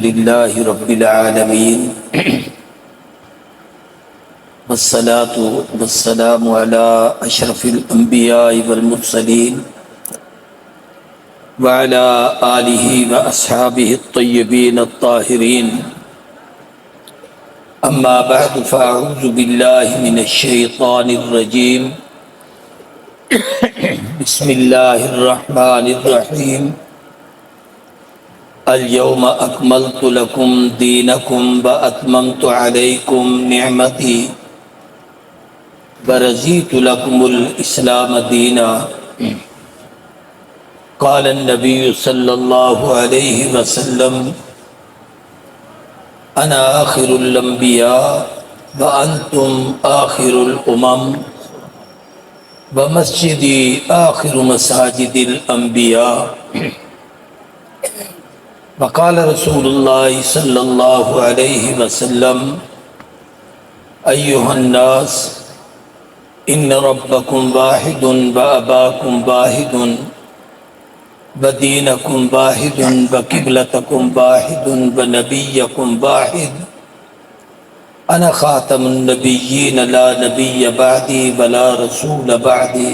لله رب العالمين والصلاة والسلام على أشرف الأنبياء والمرسلين وعلى آله وأصحابه الطيبين الطاهرين أما بعد فأعوذ بالله من الشيطان الرجيم بسم الله الرحمن الرحيم اليوم أكملت لكم دينكم وأتممت عليكم نعمتي ورضيت لكم الإسلام دينا قال النبي صلى الله عليه وسلم أنا آخر الأنبياء وأنتم آخر الأمم ومسجدي آخر مساجد الأنبياء وقال رسول الله صلى الله عليه وسلم أيها الناس إن ربكم واحد وأباكم واحد ودينكم واحد وقبلتكم واحد ونبيكم واحد أنا خاتم النبيين لا نبي بعدي ولا رسول بعدي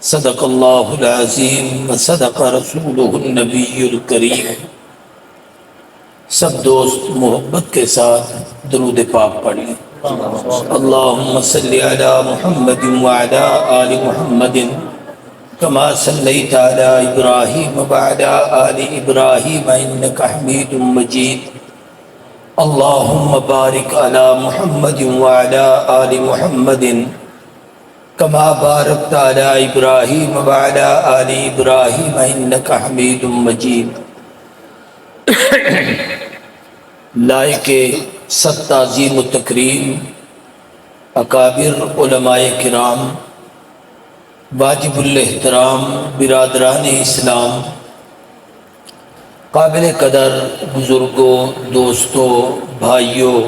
صدق اللہ العظیم وصدق رسولہ النبی الکریم۔ سب دوست محبت کے ساتھ درود پاک پڑھیں۔ اللہم صلی علی محمد وعلی آل محمد کما صلیت علی ابراہیم وعلی آل ابراہیم انک حمید مجید۔ اللہم بارک علی محمد وعلی آل محمد کما بارکت علی ابراہیم وعلی آل ابراہیم انک حمید مجید۔ لائق صد تعظیم و تکریم اکابر علماء کرام، واجب الاحترام برادران اسلام، قابل قدر بزرگوں، دوستوں، بھائیوں،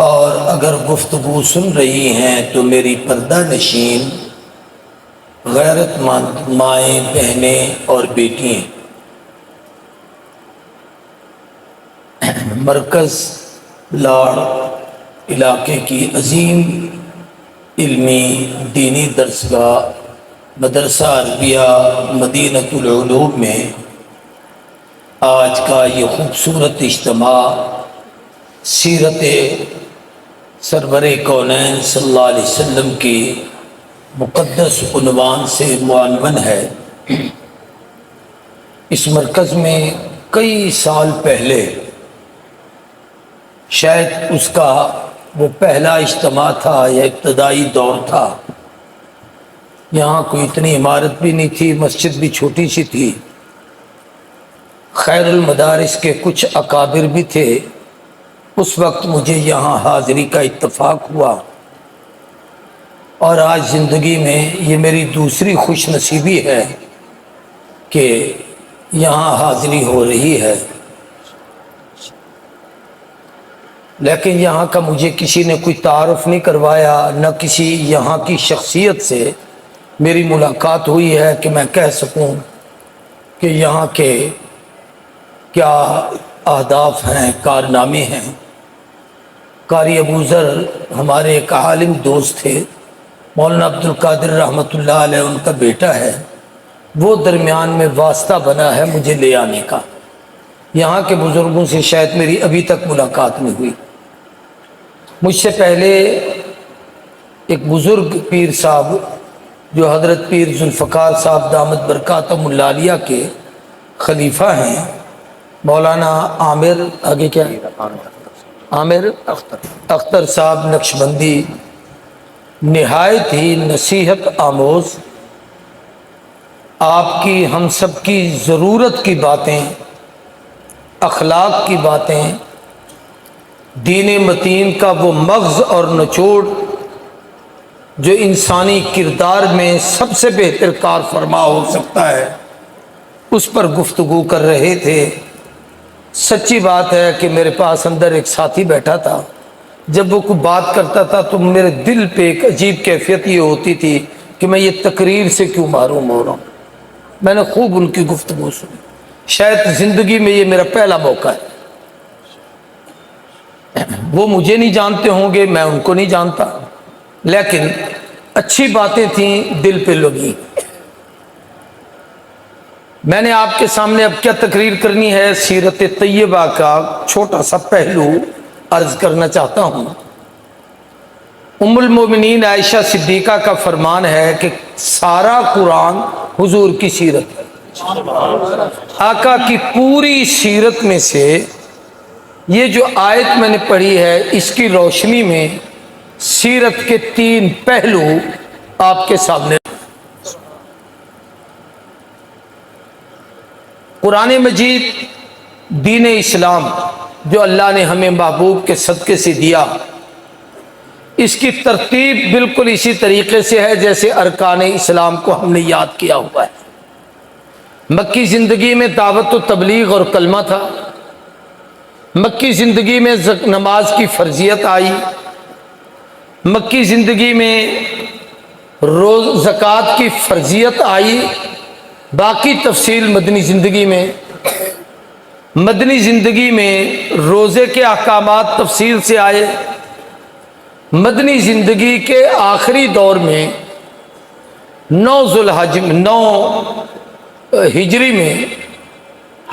اور اگر گفتگو سن رہی ہیں تو میری پردہ نشین غیرت مند مائیں، بہنیں اور بیٹیاں، مرکز لاڑ علاقے کی عظیم علمی دینی درسگاہ مدرسہ عربیہ مدینۃ العلوم میں آج کا یہ خوبصورت اجتماع سیرت سرور کونین صلی اللہ علیہ وسلم کی مقدس عنوان سے معنون ہے۔ اس مرکز میں کئی سال پہلے شاید اس کا وہ پہلا اجتماع تھا یا ابتدائی دور تھا۔ یہاں کوئی اتنی عمارت بھی نہیں تھی، مسجد بھی چھوٹی سی تھی، خیر المدارس کے کچھ اکابر بھی تھے۔ اس وقت مجھے یہاں حاضری کا اتفاق ہوا، اور آج زندگی میں یہ میری دوسری خوش نصیبی ہے کہ یہاں حاضری ہو رہی ہے۔ لیکن یہاں کا مجھے کسی نے کوئی تعارف نہیں کروایا، نہ کسی یہاں کی شخصیت سے میری ملاقات ہوئی ہے کہ میں کہہ سکوں کہ یہاں کے کیا اہداف ہیں، کارنامے ہیں۔ قاری ابو ذر ہمارے ایک عالم دوست تھے، مولانا عبدالقادر رحمۃ اللہ علیہ ان کا بیٹا ہے، وہ درمیان میں واسطہ بنا ہے مجھے لے آنے کا۔ یہاں کے بزرگوں سے شاید میری ابھی تک ملاقات نہیں ہوئی۔ مجھ سے پہلے ایک بزرگ پیر صاحب جو حضرت پیر ذوالفقار صاحب دامت برکاتہم العالیہ کے خلیفہ ہیں، مولانا عامر اختر صاحب نقشبندی، نہایت ہی نصیحت آموز، آپ کی ہم سب کی ضرورت کی باتیں، اخلاق کی باتیں، دین متین کا وہ مغز اور نچوڑ جو انسانی کردار میں سب سے بہتر کار فرما ہو سکتا ہے، اس پر گفتگو کر رہے تھے۔ سچی بات ہے کہ میرے پاس اندر ایک ساتھی بیٹھا تھا، جب وہ کوئی بات کرتا تھا تو میرے دل پہ ایک عجیب کیفیت یہ ہوتی تھی کہ میں یہ تقریر سے کیوں محروم ہو رہا ہوں۔ میں نے خوب ان کی گفتگو سنی، شاید زندگی میں یہ میرا پہلا موقع ہے. وہ مجھے نہیں جانتے ہوں گے، میں ان کو نہیں جانتا، لیکن اچھی باتیں تھیں، دل پہ لگی. میں نے آپ کے سامنے اب کیا تقریر کرنی ہے، سیرت طیبہ کا چھوٹا سا پہلو عرض کرنا چاہتا ہوں. ام المومنین عائشہ صدیقہ کا فرمان ہے کہ سارا قرآن حضور کی سیرت ہے. آقا کی پوری سیرت میں سے یہ جو آیت میں نے پڑھی ہے، اس کی روشنی میں سیرت کے 3 پہلو آپ کے سامنے. قرآن مجید دین اسلام جو اللہ نے ہمیں محبوب کے صدقے سے دیا، اس کی ترتیب بالکل اسی طریقے سے ہے جیسے ارکان اسلام کو ہم نے یاد کیا ہوا ہے. مکی زندگی میں دعوت و تبلیغ اور کلمہ تھا. مکی زندگی میں نماز کی فرضیت آئی. مکی زندگی میں زکوٰۃ کی فرضیت آئی. باقی تفصیل مدنی زندگی میں. مدنی زندگی میں روزے کے احکامات تفصیل سے آئے. مدنی زندگی کے آخری دور میں 9 ذوالحج 9 ہجری میں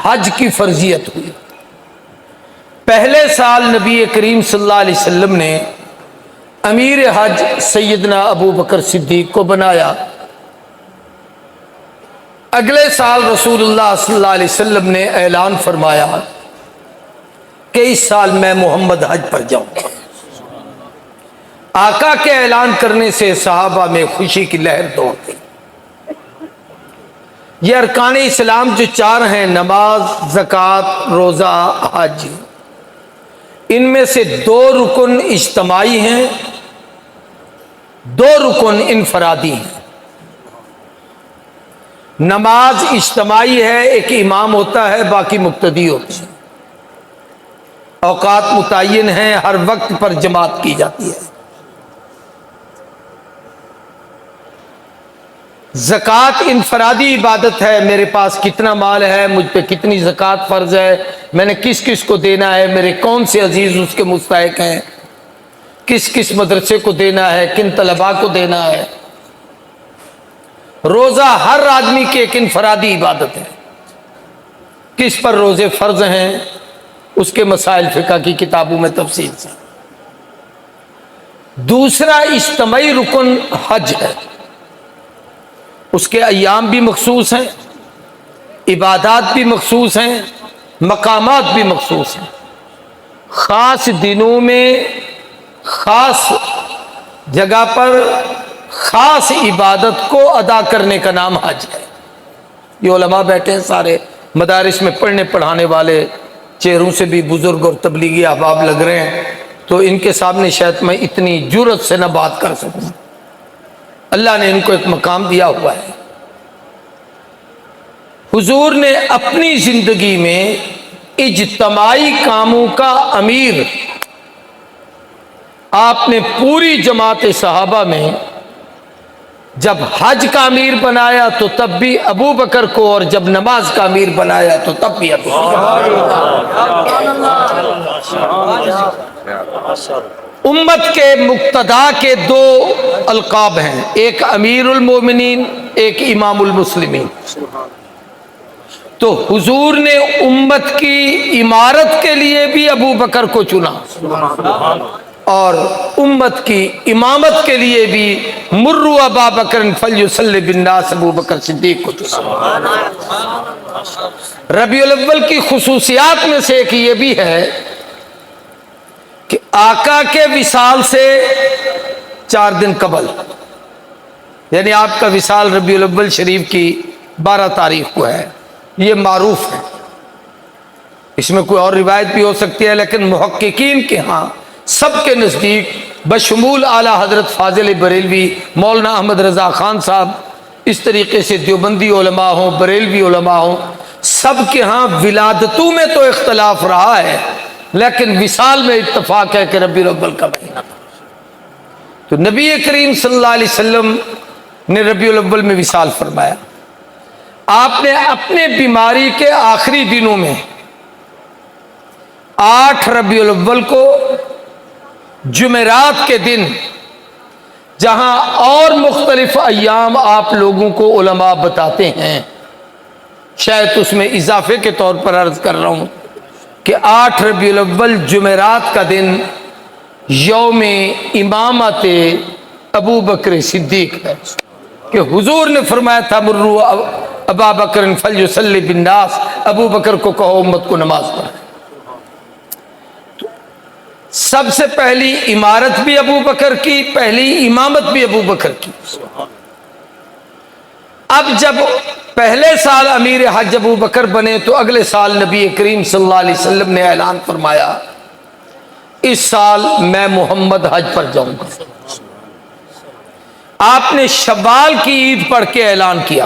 حج کی فرضیت ہوئی. پہلے سال نبی کریم صلی اللہ علیہ وسلم نے امیر حج سیدنا ابو بکر صدیق کو بنایا. اگلے سال رسول اللہ صلی اللہ علیہ وسلم نے اعلان فرمایا کہ اس سال میں محمد حج پر جاؤں گا. آقا کے اعلان کرنے سے صحابہ میں خوشی کی لہر دوڑ گئی. یہ ارکان اسلام جو 4 ہیں، نماز، زکوٰۃ، روزہ، حج، ان میں سے 2 رکن اجتماعی ہیں، 2 رکن انفرادی ہیں. نماز اجتماعی ہے، ایک امام ہوتا ہے، باقی مقتدی ہوتے ہیں. اوقات متعین ہیں، ہر وقت پر جماعت کی جاتی ہے. زکوٰۃ انفرادی عبادت ہے. میرے پاس کتنا مال ہے، مجھ پہ کتنی زکوٰۃ فرض ہے، میں نے کس کس کو دینا ہے، میرے کون سے عزیز اس کے مستحق ہیں، کس کس مدرسے کو دینا ہے، کن طلباء کو دینا ہے. روزہ ہر آدمی کی ایک انفرادی عبادت ہے. کس پر روزے فرض ہیں، اس کے مسائل فقہ کی کتابوں میں تفصیل سے. دوسرا اجتماعی رکن حج ہے. اس کے ایام بھی مخصوص ہیں، عبادات بھی مخصوص ہیں، مقامات بھی مخصوص ہیں. خاص دنوں میں خاص جگہ پر خاص عبادت کو ادا کرنے کا نام حج ہے. یہ علماء بیٹھے ہیں سارے، مدارس میں پڑھنے پڑھانے والے، چہروں سے بھی بزرگ اور تبلیغی احباب لگ رہے ہیں، تو ان کے سامنے شاید میں اتنی جرأت سے نہ بات کر سکوں. اللہ نے ان کو ایک مقام دیا ہوا ہے. حضور نے اپنی زندگی میں اجتماعی کاموں کا امیر آپ نے پوری جماعت صحابہ میں جب حج کا امیر بنایا تو تب بھی ابو بکر کو، اور جب نماز کا امیر بنایا تو تب بھی ابو بکر. امت کے مقتدا کے 2 القاب ہیں، ایک امیر المومنین، ایک امام المسلمین. تو حضور نے امت کی عمارت کے لیے بھی ابو بکر کو چنا، اور امت کی امامت کے لیے بھی مروا ابا بکر فلیصلی بالناس ابو بکر صدیق کو چنا. ربیع الاول کی خصوصیات میں سے ایک یہ بھی ہے کہ آقا کے وصال سے 4 دن قبل، یعنی آپ کا وصال ربیع الاول شریف کی 12 تاریخ کو ہے. یہ معروف ہے، اس میں کوئی اور روایت بھی ہو سکتی ہے، لیکن محققین کے ہاں سب کے نزدیک بشمول اعلیٰ حضرت فاضل بریلوی، مولانا احمد رضا خان صاحب، اس طریقے سے دیوبندی علماء ہوں، بریلوی علماء ہوں، سب کے ہاں ولادتوں میں تو اختلاف رہا ہے، لیکن وصال میں اتفاق ہے کہ ربیع الاول کا مہینہ تھا. تو نبی کریم صلی اللہ علیہ وسلم نے ربیع الاول میں وصال فرمایا. آپ نے اپنے بیماری کے آخری دنوں میں 8 ربیع الاول کو جمعرات کے دن، جہاں اور مختلف ایام آپ لوگوں کو علماء بتاتے ہیں، شاید اس میں اضافے کے طور پر عرض کر رہا ہوں کہ 8 ربیع الاول جمعرات کا دن یوم امامت ابو بکر صدیق ہے، کہ حضور نے فرمایا تھا مروا ابا بکر فلیصلی بالناس، ابو بکر کو کہو امت کو نماز پڑھے۔ سب سے پہلی عمارت بھی ابو بکر کی، پہلی امامت بھی ابو بکر کی۔ اب جب پہلے سال امیر حج ابو بکر بنے تو اگلے سال نبی کریم صلی اللہ علیہ وسلم نے اعلان فرمایا اس سال میں محمد حج پر جاؤں گا۔ آپ نے شوال کی عید پڑھ کے اعلان کیا۔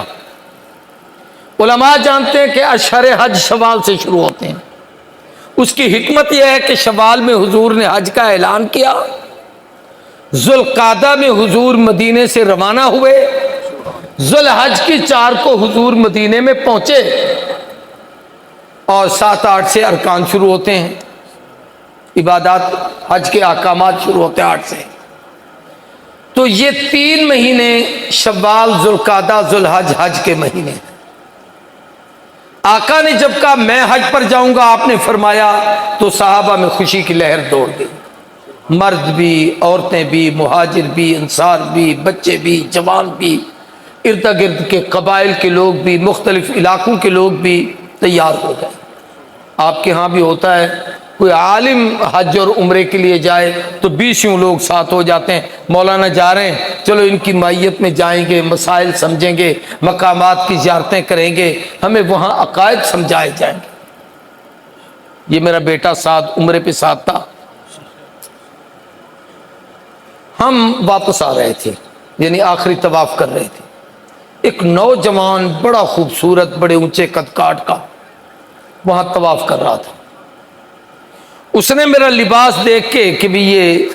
علماء جانتے ہیں کہ اشہر حج شوال سے شروع ہوتے ہیں۔ اس کی حکمت یہ ہے کہ شوال میں حضور نے حج کا اعلان کیا، ذوالقعدہ میں حضور مدینے سے روانہ ہوئے، ذوالحج کی 4 کو حضور مدینے میں پہنچے، اور 7-8 سے ارکان شروع ہوتے ہیں، عبادات حج کے احکامات شروع ہوتے ہیں 8 سے۔ تو یہ 3 مہینے شوال، ذوالقعدہ، ذوالحج، حج کے مہینے۔ آقا نے جب کہا میں حج پر جاؤں گا، آپ نے فرمایا تو صحابہ میں خوشی کی لہر دوڑ گئی، مرد بھی، عورتیں بھی، مہاجر بھی، انصار بھی، بچے بھی، جوان بھی، ارد گرد کے قبائل کے لوگ بھی، مختلف علاقوں کے لوگ بھی تیار ہو گئے۔ آپ کے ہاں بھی ہوتا ہے، کوئی عالم حج اور عمرے کے لیے جائے تو 20 لوگ ساتھ ہو جاتے ہیں، مولانا جا رہے ہیں، چلو ان کی مائیت میں جائیں گے، مسائل سمجھیں گے، مقامات کی زیارتیں کریں گے، ہمیں وہاں عقائد سمجھائے جائیں گے۔ یہ میرا بیٹا ساتھ عمرے پہ ساتھ تھا، ہم واپس آ رہے تھے، یعنی آخری طواف کر رہے تھے، ایک نوجوان بڑا خوبصورت، بڑے اونچے قد کاٹ کا وہاں طواف کر رہا تھا۔ اس نے میرا لباس دیکھ کے کہ بھی یہ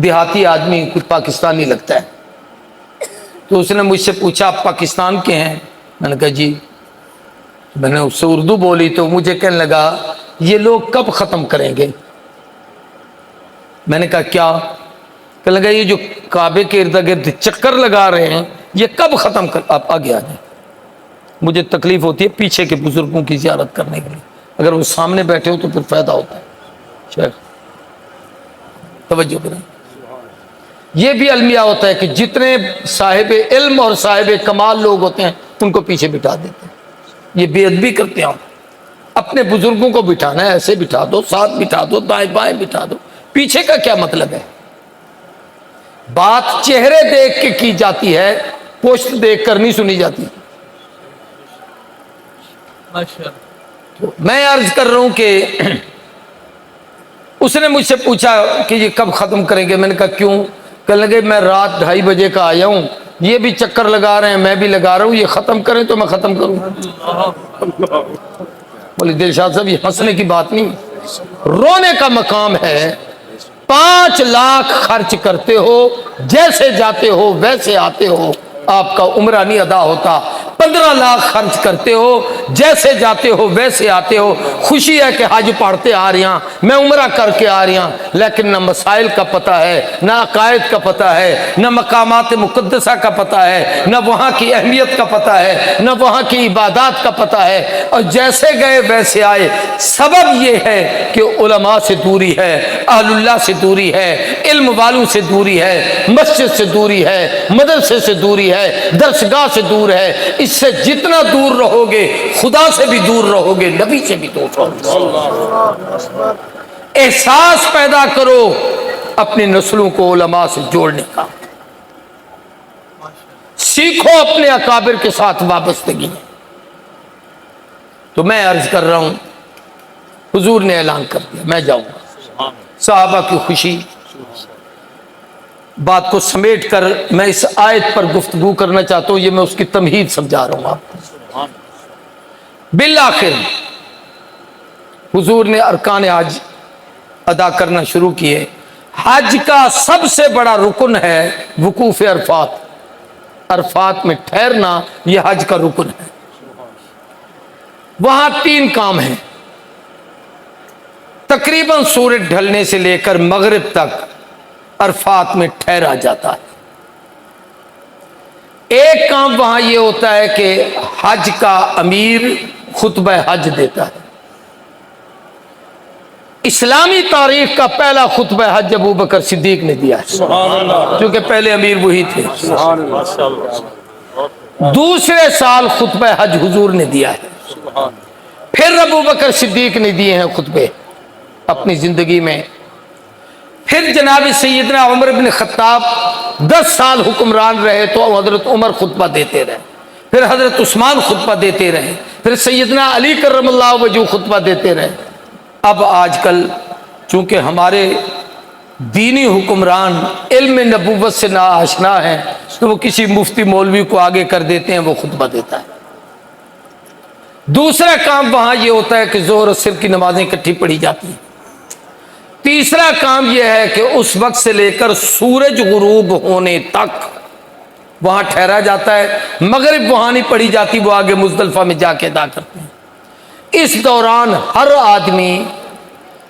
دیہاتی آدمی کچھ پاکستانی لگتا ہے، تو اس نے مجھ سے پوچھا آپ پاکستان کے ہیں؟ میں نے کہا جی۔ میں نے اس سے اردو بولی تو مجھے کہنے لگا یہ لوگ کب ختم کریں گے؟ میں نے کہا کیا؟ کہنے لگا یہ جو کعبے کے ارد گرد چکر لگا رہے ہیں یہ کب ختم کر؟ آپ آگے آ جائیں، مجھے تکلیف ہوتی ہے پیچھے کے بزرگوں کی زیارت کرنے کے لیے، اگر وہ سامنے بیٹھے ہو تو پھر فائدہ ہوتا ہے۔ شیخ توجہ کریں، یہ بھی المیہ ہوتا ہے کہ جتنے صاحب علم اور صاحب کمال لوگ ہوتے ہیں ان کو پیچھے بٹھا دیتے ہیں، یہ بے ادبی کرتے ہیں۔ اپنے بزرگوں کو بٹھانا ہے ایسے بٹھا دو، ساتھ بٹھا دو، دائیں بائیں بٹھا دو، پیچھے کا کیا مطلب ہے؟ بات چہرے دیکھ کے کی جاتی ہے، پشت دیکھ کر نہیں سنی جاتی۔ میں عرض کر رہا ہوں کہ اس نے مجھ سے پوچھا کہ یہ کب ختم کریں گے؟ میں نے کہا کیوں؟ کہنے لگے میں رات 2:30 بجے کا آیا ہوں، یہ بھی چکر لگا رہے ہیں، میں بھی لگا رہا ہوں، یہ ختم کریں تو میں ختم کروں۔ بولے دلشاد صاحب یہ ہنسنے کی بات نہیں، رونے کا مقام ہے۔ 5 لاکھ خرچ کرتے ہو، جیسے جاتے ہو ویسے آتے ہو، آپ کا عمرہ نہیں ادا ہوتا۔ 15 لاکھ خرچ کرتے ہو، جیسے جاتے ہو ویسے آتے ہو، خوشی ہے کہ حج پڑھتے آ رہی ہیں، میں عمرہ کر کے آ رہی ہوں، لیکن نہ مسائل کا پتہ ہے، نہ عقائد کا پتہ ہے، نہ مقامات مقدسہ کا پتہ ہے، نہ وہاں کی اہمیت کا پتہ ہے، نہ وہاں کی عبادات کا پتہ ہے، اور جیسے گئے ویسے آئے۔ سبب یہ ہے کہ علماء سے دوری ہے، اہل اللہ سے دوری ہے، علم والوں سے دوری ہے، مسجد سے دوری ہے، مدرسے سے دوری ہے، درسگاہ سے دور ہے۔ اس سے جتنا دور رہو گے خدا سے بھی دور رہو گے، نبی سے بھی دور رہو گے۔ احساس پیدا کرو اپنی نسلوں کو علماء سے جوڑنے کا، سیکھو اپنے اکابر کے ساتھ وابستگی۔ تو میں عرض کر رہا ہوں حضور نے اعلان کر دیا میں جاؤں گا، صحابہ کی خوشی۔ بات کو سمیٹ کر میں اس آیت پر گفتگو کرنا چاہتا ہوں، یہ میں اس کی تمہید سمجھا رہا ہوں آپ کو۔ بالآخر حضور نے ارکان حج ادا کرنا شروع کیے۔ حج کا سب سے بڑا رکن ہے وقوف عرفات، عرفات میں ٹھہرنا، یہ حج کا رکن ہے۔ وہاں 3 کام ہیں۔ تقریباً سورج ڈھلنے سے لے کر مغرب تک عرفات میں ٹھہرا جاتا ہے۔ ایک کام وہاں یہ ہوتا ہے کہ حج کا امیر خطبہ حج دیتا ہے۔ اسلامی تاریخ کا پہلا خطبہ حج ابو بکر صدیق نے دیا ہے، کیونکہ پہلے امیر وہی تھے۔ دوسرے سال خطبہ حج حضور نے دیا ہے، پھر ابو بکر صدیق نے دیے ہیں خطبے اپنی زندگی میں، پھر جناب سیدنا عمر بن خطاب 10 سال حکمران رہے تو حضرت عمر خطبہ دیتے رہے، پھر حضرت عثمان خطبہ دیتے رہے، پھر سیدنا علی کرم اللہ وجہ خطبہ دیتے رہے۔ اب آج کل چونکہ ہمارے دینی حکمران علم نبوت سے ناآشنا ہیں تو وہ کسی مفتی مولوی کو آگے کر دیتے ہیں، وہ خطبہ دیتا ہے۔ دوسرا کام وہاں یہ ہوتا ہے کہ ظہر عصر کی نمازیں اکٹھی پڑھی جاتی ہیں۔ تیسرا کام یہ ہے کہ اس وقت سے لے کر سورج غروب ہونے تک وہاں ٹھہرا جاتا ہے۔ مغرب وہاں نہیں پڑھی جاتی، وہ آگے مزدلفہ میں جا کے ادا کرتے ہیں۔ اس دوران ہر آدمی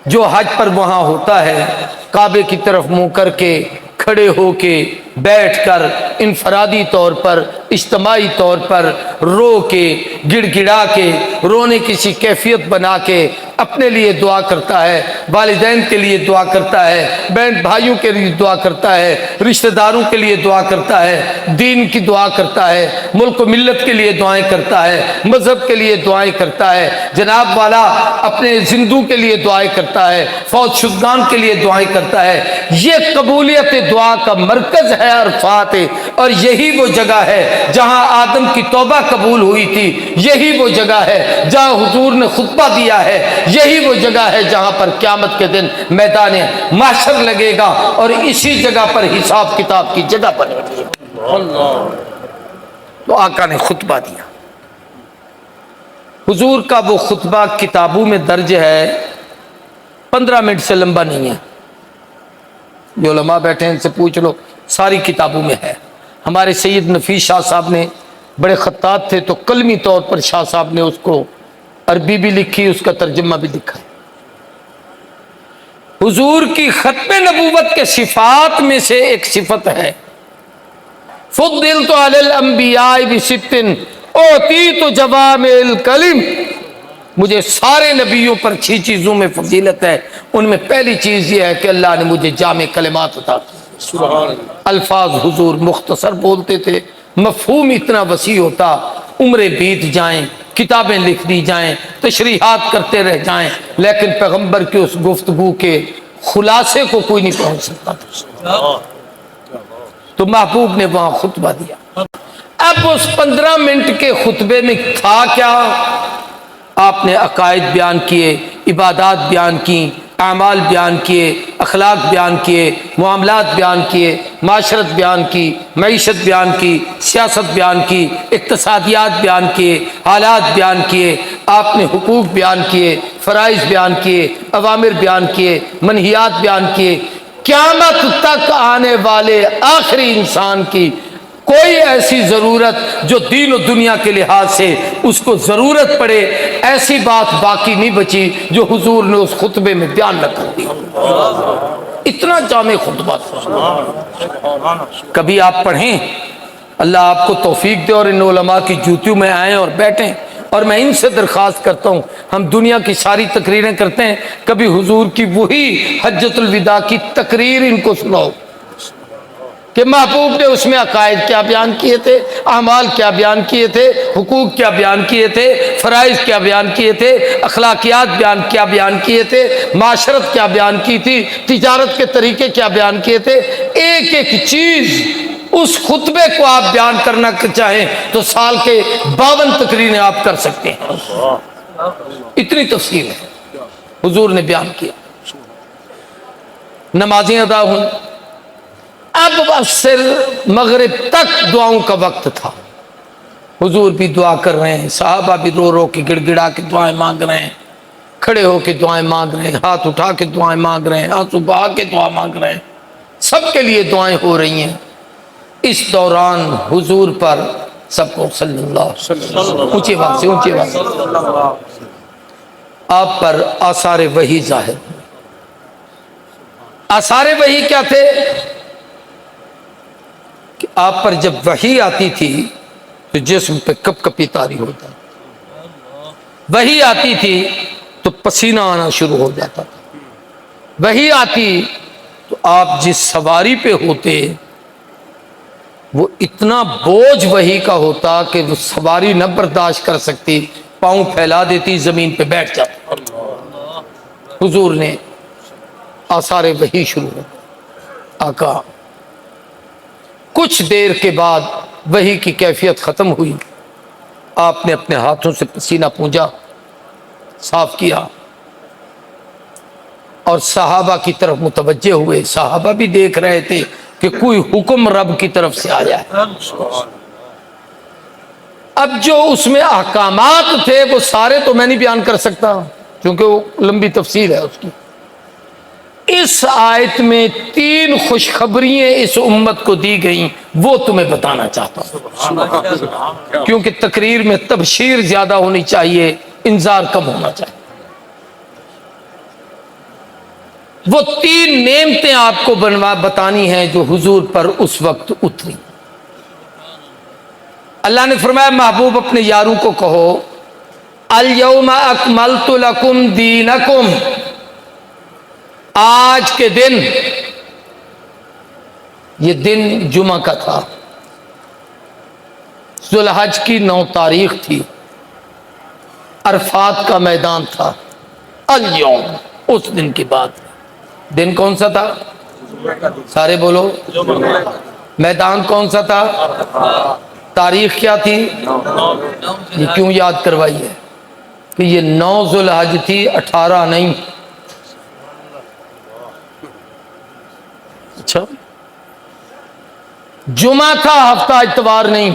جو حج پر وہاں ہوتا ہے کعبے کی طرف منہ کر کے، کھڑے ہو کے، بیٹھ کر، انفرادی طور پر، اجتماعی طور پر، رو کے، گڑ گڑا کے، رونے کی سی کیفیت بنا کے اپنے لیے دعا کرتا ہے، والدین کے لیے دعا کرتا ہے، بہن بھائیوں کے لیے دعا کرتا ہے، رشتہ داروں کے لیے دعا کرتا ہے، دین کی دعا کرتا ہے، ملک و ملت کے لیے دعائیں کرتا ہے، مذہب کے لیے دعائیں کرتا ہے، جناب والا اپنے زندوں کے لیے دعائیں کرتا ہے، فوت شدگان کے لیے دعائیں کرتا ہے۔ یہ قبولیت دعا کا مرکز ہے عرفات، اور یہی وہ جگہ ہے جہاں آدم کی توبہ قبول ہوئی تھی، یہی وہ جگہ ہے جہاں حضور نے خطبہ دیا ہے، یہی وہ جگہ ہے جہاں پر قیامت کے دن میدان محشر لگے گا، اور اسی جگہ پر حساب کتاب کی جگہ بنے گی۔ تو آقا نے خطبہ دیا۔ حضور کا وہ خطبہ کتابوں میں درج ہے، 15 منٹ سے لمبا نہیں ہے۔ جو علماء بیٹھے ہیں ان سے پوچھ لو، ساری کتابوں میں ہے۔ ہمارے سید نفیس شاہ صاحب نے بڑے خطاط تھے تو قلمی طور پر شاہ صاحب نے اس کو عربی بھی لکھی، اس کا ترجمہ بھی لکھا ہے۔ حضور کی ختم نبوت کے صفات میں سے ایک صفت ہے، فضلت علی الانبیاء بست اوتیت جوامع الکلم، مجھے سارے نبیوں پر 6 چیزوں میں فضیلت ہے۔ ان میں پہلی چیز یہ ہے کہ اللہ نے مجھے جامع کلمات عطا کی۔ الفاظ حضور مختصر بولتے تھے، مفہوم اتنا وسیع ہوتا، عمریں بیت جائیں، کتابیں لکھ دی جائیں، تشریحات کرتے رہ جائیں، لیکن پیغمبر کی اس گفتگو کے خلاصے کو کوئی نہیں پہنچ سکتا تھا۔ تو محبوب نے وہاں خطبہ دیا۔ اب اس 15 منٹ کے خطبے میں تھا کیا؟ آپ نے عقائد بیان کیے، عبادات بیان کی، اعمال بیان کیے، اخلاق بیان کیے، معاملات بیان کیے، معاشرت بیان کی، معیشت بیان کی، سیاست بیان کی، اقتصادیات بیان کیے، حالات بیان کیے، آپ نے حقوق بیان کیے، فرائض بیان کیے، اوامر بیان کیے، منہیات بیان کیے۔ قیامت تک آنے والے آخری انسان کی کوئی ایسی ضرورت جو دین و دنیا کے لحاظ سے اس کو ضرورت پڑے، ایسی بات باقی نہیں بچی جو حضور نے اس خطبے میں بیان نہ کر دی۔ اتنا جامع خطبہ تھا۔ کبھی آپ پڑھیں، اللہ آپ کو توفیق دے اور ان علماء کی جوتیوں میں آئیں اور بیٹھیں، اور میں ان سے درخواست کرتا ہوں، ہم دنیا کی ساری تقریریں کرتے ہیں، کبھی حضور کی وہی حجۃ الوداع کی تقریر ان کو سناؤ کہ محبوب نے اس میں عقائد کیا بیان کیے تھے، اعمال کیا بیان کیے تھے، حقوق کیا بیان کیے تھے، فرائض کیا بیان کیے تھے، اخلاقیات کیا بیان کیے تھے، معاشرت کیا بیان کی تھی، تجارت کے طریقے کیا بیان کیے تھے۔ ایک ایک چیز اس خطبے کو آپ بیان کرنا چاہیں تو سال کے 52 تقریریں آپ کر سکتے ہیں، اتنی تفصیل ہے حضور نے بیان کیا۔ نمازیں ادا ہوئیں۔ اب عصر مغرب تک دعاؤں کا وقت تھا، حضور بھی دعا کر رہے ہیں، صحابہ بھی رو رو کے گڑ گڑا کے دعائیں مانگ رہے ہیں، کھڑے ہو کے دعائیں مانگ رہے ہیں، ہاتھ اٹھا کے دعائیں مانگ رہے ہیں، آنسو بہا کے دعا مانگ رہے ہیں، سب کے لیے دعائیں ہو رہی ہیں۔ اس دوران حضور پر سب کو صلی اللہ، اونچی بات سے اونچی بات سے، آپ پر آثار وحی ظاہر۔ آثار وحی کیا تھے کہ آپ پر جب وحی آتی تھی تو جسم پہ کپ کپی طاری ہوتا، وحی آتی تھی تو پسینہ آنا شروع ہو جاتا تھا، وحی آتی تو آپ جس سواری پہ ہوتے وہ اتنا بوجھ وحی کا ہوتا کہ وہ سواری نہ برداشت کر سکتی، پاؤں پھیلا دیتی، زمین پہ بیٹھ جاتی۔ حضور نے آثار وحی شروع ہو، آقا کچھ دیر کے بعد وحی کی کیفیت ختم ہوئی، آپ نے اپنے ہاتھوں سے پسینہ پونجا، صاف کیا اور صحابہ کی طرف متوجہ ہوئے۔ صحابہ بھی دیکھ رہے تھے کہ کوئی حکم رب کی طرف سے آیا ہے۔ اب جو اس میں احکامات تھے وہ سارے تو میں نہیں بیان کر سکتا کیونکہ وہ لمبی تفسیر ہے اس کی۔ اس آیت میں 3 خوشخبریاں اس امت کو دی گئیں، وہ تمہیں بتانا چاہتا ہوں، کیونکہ تقریر میں تبشیر زیادہ ہونی چاہیے، انذار کم ہونا چاہیے۔ وہ 3 نعمتیں آپ کو بتانی ہیں جو حضور پر اس وقت اتری۔ اللہ نے فرمایا محبوب اپنے یاروں کو کہو الیوم اکملت لکم دینکم، آج کے دن، یہ دن جمعہ کا تھا، ذو الحج کی 9 تاریخ تھی، عرفات کا میدان تھا، الیوم اس دن کی بات۔ دن کون سا تھا؟ سارے بولو، میدان کون سا تھا؟ تاریخ کیا تھی؟ یہ کیوں یاد کروائی ہے کہ یہ 9 ذو الحج تھی، 18 نہیں۔ اچھا، جمعہ تھا، ہفتہ اتوار نہیں،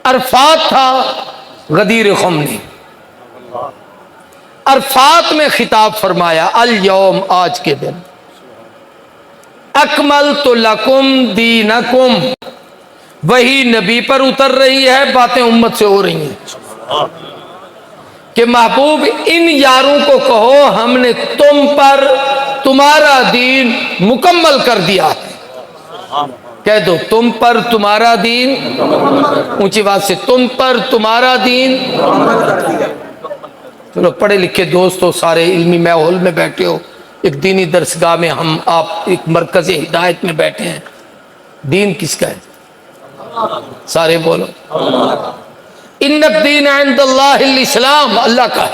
عرفات تھا، غدیر خم نہیں۔ عرفات میں خطاب فرمایا الیوم، آج کے دن، اکملت لکم دینکم، وہی نبی پر اتر رہی ہے، باتیں امت سے ہو رہی ہیں کہ محبوب ان یاروں کو کہو ہم نے تم پر تمہارا دین مکمل کر دیا ہے۔ کہہ دو تم پر تمہارا دین، اونچی بات سے، تم پر تمہارا دین۔ چلو پڑھے لکھے دوست ہو، سارے علمی ماحول میں بیٹھے ہو، ایک دینی درسگاہ میں ہم آپ ایک مرکز ہدایت میں بیٹھے ہیں، دین کس کا ہے؟ سارے بولو، ان الدین عند اللہ الاسلام، اللہ کا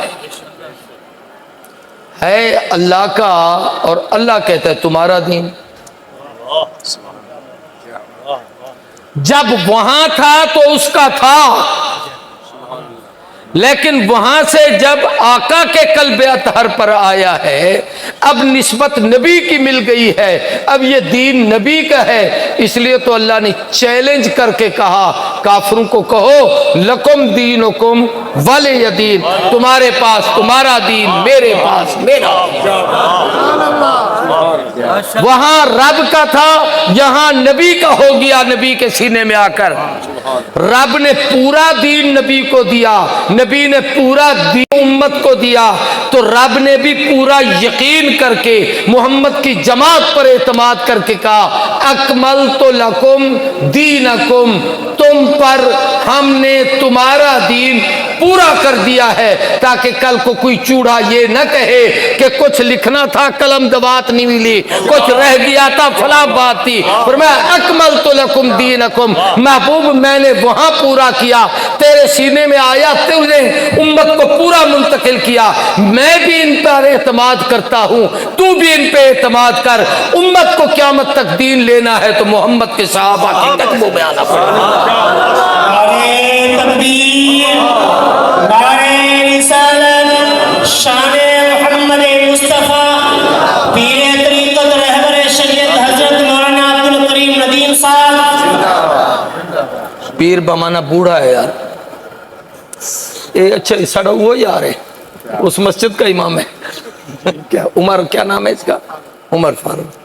ہے اللہ کا، اور اللہ کہتا ہے تمہارا دین۔ جب وہاں تھا تو اس کا تھا، لیکن وہاں سے جب آقا کے قلب اطہر پر آیا ہے، اب نسبت نبی کی مل گئی ہے، اب یہ دین نبی کا ہے، اس لیے تو اللہ نے چیلنج کر کے کہا کافروں کو کہو لکم دینکم ولی دین، تمہارے پاس تمہارا دین، میرے پاس میرا دین۔ وہاں رب کا تھا، یہاں نبی کا ہو گیا، نبی کے سینے میں آ کر رب نے پورا دین نبی کو دیا، نبی نے پورا دین امت کو دیا، تو رب نے بھی پورا یقین کر کے محمد کی جماعت پر اعتماد کر کے کہا اکملت لکم دینکم، تم پر ہم نے تمہارا دین پورا کر دیا ہے، تاکہ کل کو کوئی چوڑا یہ نہ کہے کہ کچھ لکھنا تھا قلم دوات نہیں ملی، کچھ رہ گیا تھا فلاں بات تھی۔ فرمایا اکملت لکم دینکم، محبوب میں نے وہاں پورا کیا، تیرے سینے میں آیا، تم نے امت کو پورا منتقل کیا، میں بھی ان پر اعتماد کرتا ہوں، تو بھی ان پہ اعتماد کر۔ امت کو قیامت تک دین لینا ہے تو محمد کے صحابہ کے قدموں میں آنا پڑے گا۔ نعرے تکبیر، نعرے رسالت، شان محمد مصطفیٰ، پیر طریقت رہبر شریعت حضرت مولانا عبدالکریم ندیم صاحب۔ پیر بمانا بوڑھا ہے یار، اچھا سڑا وہ یار ہے، اس مسجد کا امام ہے کیا عمر، کیا نام ہے اس کا؟ عمر فاروق۔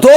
2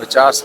50।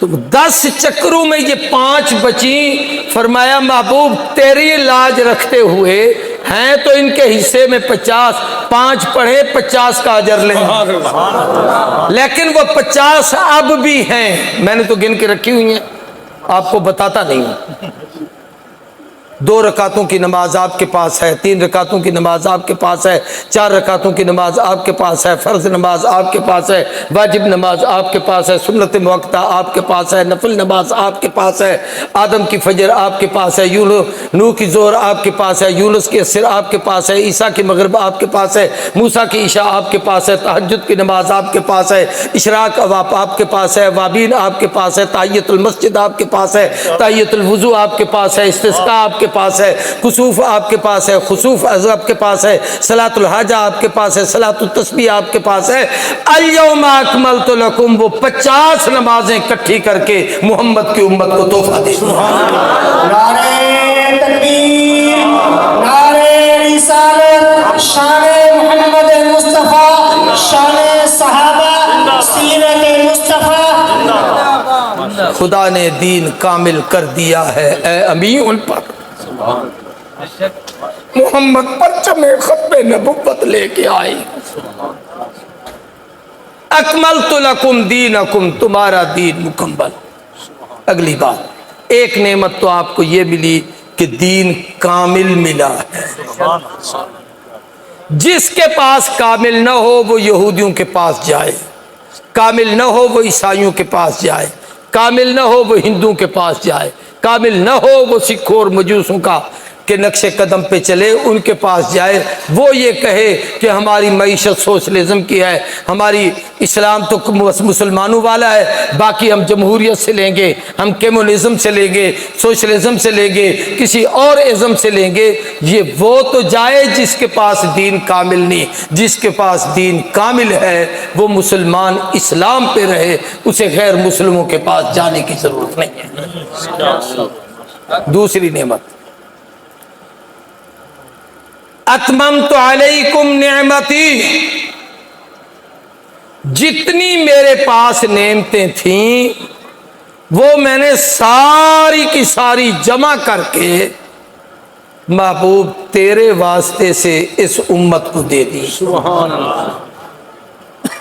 تو 10 چکروں میں یہ 5 بچی. فرمایا محبوب تیری لاج رکھتے ہوئے ہیں تو ان کے حصے میں 50، 5 پڑھے 50 کا اجر لیں. لیکن وہ 50 اب بھی ہیں، میں نے تو گن کے رکھی ہوئی ہیں، آپ کو بتاتا نہیں ہوں. 2 رکعتوں کی نماز آپ کے پاس ہے، 3 رکعتوں کی نماز آپ کے پاس ہے، 4 رکعتوں کی نماز آپ کے پاس ہے، فرض نماز آپ کے پاس ہے، واجب نماز آپ کے پاس ہے، سنت موقتہ آپ کے پاس ہے، نفل نماز آپ کے پاس ہے، آدم کی فجر آپ کے پاس ہے، نوح کی ظہر آپ کے پاس ہے، یونس کی عصر آپ کے پاس ہے، عیسیٰ کی مغرب آپ کے پاس ہے، موسیٰ کی عشاء آپ کے پاس ہے، تہجد کی نماز آپ کے پاس ہے، اشراق آپ کے پاس ہے، وابین آپ کے پاس ہے، تحیۃ المسجد آپ کے پاس ہے، تحیۃ الوضو آپ کے پاس ہے، استسقاء آپ کے پاس ہے، کسوف آپ کے پاس ہے، خسوف آپ کے پاس ہے، صلاۃ الحاجہ آپ کے پاس ہے، صلاۃ التسبیح آپ کے پاس ہے. الیوم اکملت لکم، وہ 50 نمازیں اکٹھی کر کے محمد کی امت کو تحفہ دے. نعرہ تکبیر، نعرہ رسالت، شان محمد مصطفیٰ، شان صحابہ، سیرت مصطفیٰ. خدا نے دین کامل کر دیا ہے اے امی ان پر، محمد پرچم ختم نبوت لے کے آئی. اکملت لکم دینکم، تمہارا دین مکمل. اگلی بات، ایک نعمت تو آپ کو یہ ملی کہ دین کامل ملا ہے. جس کے پاس کامل نہ ہو وہ یہودیوں کے پاس جائے، کامل نہ ہو وہ عیسائیوں کے پاس جائے، کامل نہ ہو وہ ہندوؤں کے پاس جائے، کامل نہ ہو وہ سکھوں اور مجوسوں کا کہ نقش قدم پہ چلے ان کے پاس جائے. وہ یہ کہے کہ ہماری معیشت سوشلزم کی ہے، ہماری اسلام تو مسلمانوں والا ہے، باقی ہم جمہوریت سے لیں گے، ہم کمیونزم سے لیں گے، سوشلزم سے لیں گے، کسی اور ازم سے لیں گے. یہ وہ تو جائے جس کے پاس دین کامل نہیں. جس کے پاس دین کامل ہے وہ مسلمان اسلام پہ رہے، اسے غیر مسلموں کے پاس جانے کی ضرورت نہیں ہے. دوسری نعمت، اتممت علیکم نعمتی، جتنی میرے پاس نعمتیں تھیں وہ میں نے ساری کی ساری جمع کر کے محبوب تیرے واسطے سے اس امت کو دے دی.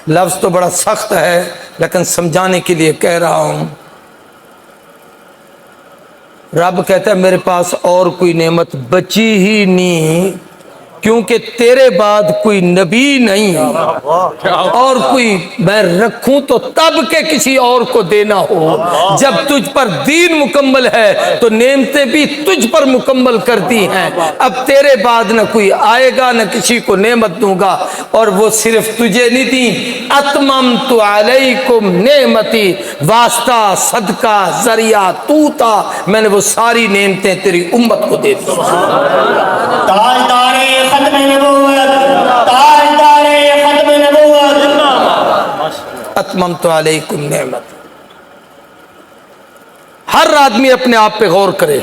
لفظ تو بڑا سخت ہے لیکن سمجھانے کے لیے کہہ رہا ہوں. رب کہتا ہے میرے پاس اور کوئی نعمت بچی ہی نہیں، کیونکہ تیرے بعد کوئی نبی نہیں اور کوئی میں رکھوں تو تب کہ کسی اور کو دینا ہو. جب تجھ پر دین مکمل ہے تو نعمتیں بھی تجھ پر مکمل کرتی ہیں. اب تیرے بعد نہ کوئی آئے گا نہ کسی کو نعمت دوں گا، اور وہ صرف تجھے نہیں دی. اتممت علیکم نعمتی، واسطہ صدقہ ذریعہ تو تھا، میں نے وہ ساری نعمتیں تیری امت کو دے دی. تاجدار ختم نبوت، تاجدار ختم نبوت. اتممت علیکم نعمت. ہر آدمی اپنے آپ پہ غور کرے.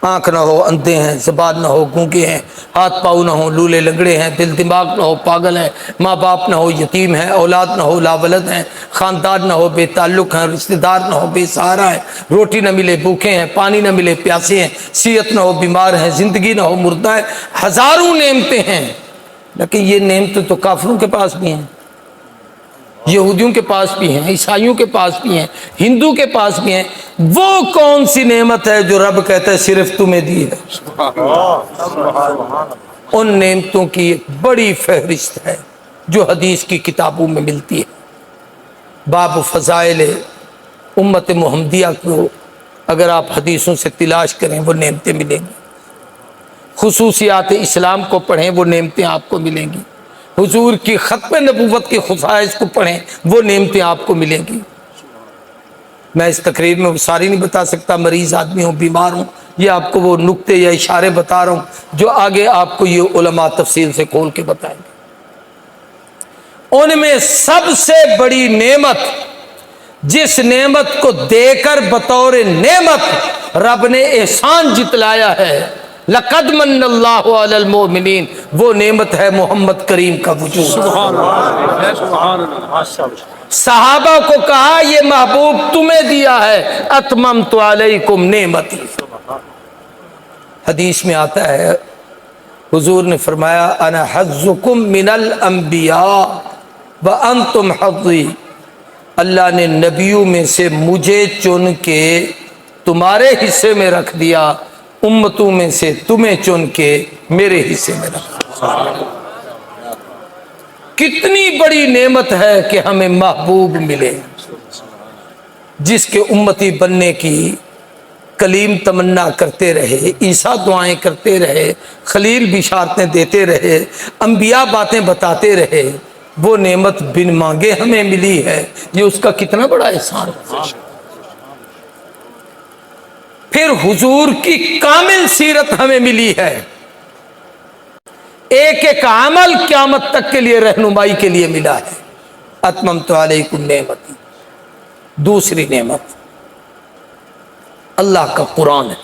آنکھ نہ ہو اندھے ہیں، زبان نہ ہو گونگے ہیں، ہاتھ پاؤں نہ ہو لولے لنگڑے ہیں، دل دماغ نہ ہو پاگل ہیں، ماں باپ نہ ہو یتیم ہیں، اولاد نہ ہو لاولد ہیں، خاندان نہ ہو بے تعلق ہیں، رشتہ دار نہ ہو بے سہارا ہیں، روٹی نہ ملے بھوکے ہیں، پانی نہ ملے پیاسے ہیں، صحت نہ ہو بیمار ہیں، زندگی نہ ہو مردہ ہے. ہزاروں نعمتیں ہیں، لیکن یہ نعمتیں تو کافروں کے پاس بھی ہیں، یہودیوں کے پاس بھی ہیں، عیسائیوں کے پاس بھی ہیں، ہندو کے پاس بھی ہیں. وہ کون سی نعمت ہے جو رب کہتا ہے صرف تمہیں دی ہے؟ ان نعمتوں کی ایک بڑی فہرست ہے جو حدیث کی کتابوں میں ملتی ہے. باب فضائل امت محمدیہ کو اگر آپ حدیثوں سے تلاش کریں وہ نعمتیں ملیں گی. خصوصیات اسلام کو پڑھیں وہ نعمتیں آپ کو ملیں گی. حضور کی ختم نبوت کی خصائص کو پڑھیں وہ نعمتیں آپ کو ملیں گی. میں اس تقریر میں وہ ساری نہیں بتا سکتا، مریض آدمی ہوں، بیمار ہوں، یہ آپ کو وہ نقطے یا اشارے بتا رہا ہوں جو آگے آپ کو یہ علماء تفصیل سے کھول کے بتائیں گے. ان میں سب سے بڑی نعمت، جس نعمت کو دے کر بطور نعمت رب نے احسان جتلایا ہے، لقد من اللہ علی المؤمنین، وہ نعمت ہے محمد کریم کا وجود. سبحان اللہ، سبحان اللہ. صحابہ کو کہا یہ محبوب تمہیں دیا ہے، اتممت علیکم نعمتی۔ حدیث میں آتا ہے حضور نے فرمایا انا حظکم من الانبیاء وانتم حظی، اللہ نے نبیوں میں سے مجھے چن کے تمہارے حصے میں رکھ دیا، امتوں میں سے تمہیں چن کے میرے حصے میں رکھ دیا۔ کتنی بڑی نعمت ہے کہ ہمیں محبوب ملے، جس کے امتی بننے کی کلیم تمنا کرتے رہے، عیسیٰ دعائیں کرتے رہے، خلیل بشارتیں دیتے رہے، انبیاء باتیں بتاتے رہے، وہ نعمت بن مانگے ہمیں ملی ہے، یہ اس کا کتنا بڑا احسان ہے۔ پھر حضور کی کامل سیرت ہمیں ملی ہے، ایک ایک عمل قیامت تک کے لیے رہنمائی کے لیے ملا ہے۔ اتممت علیکم نعمتی۔ دوسری نعمت اللہ کا قرآن ہے۔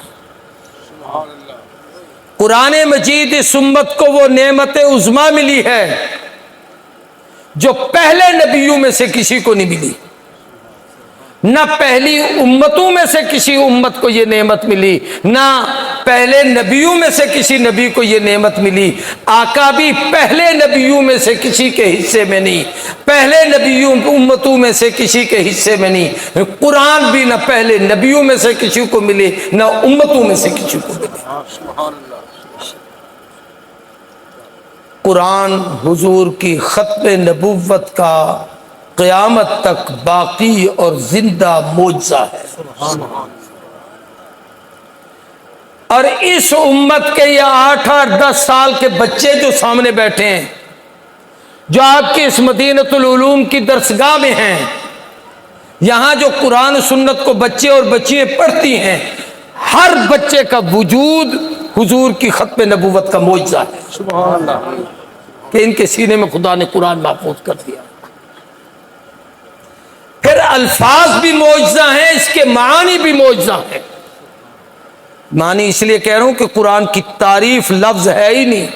قرآن مجید اس امت کو وہ نعمت عظمیٰ ملی ہے جو پہلے نبیوں میں سے کسی کو نہیں ملی، نہ پہلی امتوں میں سے کسی امت کو یہ نعمت ملی، نہ پہلے نبیوں میں سے کسی نبی کو یہ نعمت ملی۔ آقا بھی پہلے نبیوں میں سے کسی کے حصے میں نہیں، پہلے نبیوں امتوں میں سے کسی کے حصے میں نہیں، قرآن بھی نہ پہلے نبیوں میں سے کسی کو ملے نہ امتوں میں سے کسی کو ملے۔ قرآن حضور کی ختم نبوت کا قیامت تک باقی اور زندہ معجزہ ہے، اور اس امت کے یہ 8 اور 10 سال کے بچے جو سامنے بیٹھے ہیں، جو آپ کی اس مدینۃ العلوم کی درسگاہ میں ہیں، یہاں جو قرآن سنت کو بچے اور بچیاں پڑھتی ہیں، ہر بچے کا وجود حضور کی ختم نبوت کا معجزہ ہے، سبحان اللہ، کہ ان کے سینے میں خدا نے قرآن محفوظ کر دیا۔ پھر الفاظ بھی معجزہ ہیں، اس کے معانی بھی معجزہ ہیں۔ معنی اس لیے کہہ رہا ہوں کہ قرآن کی تعریف لفظ ہے ہی نہیں،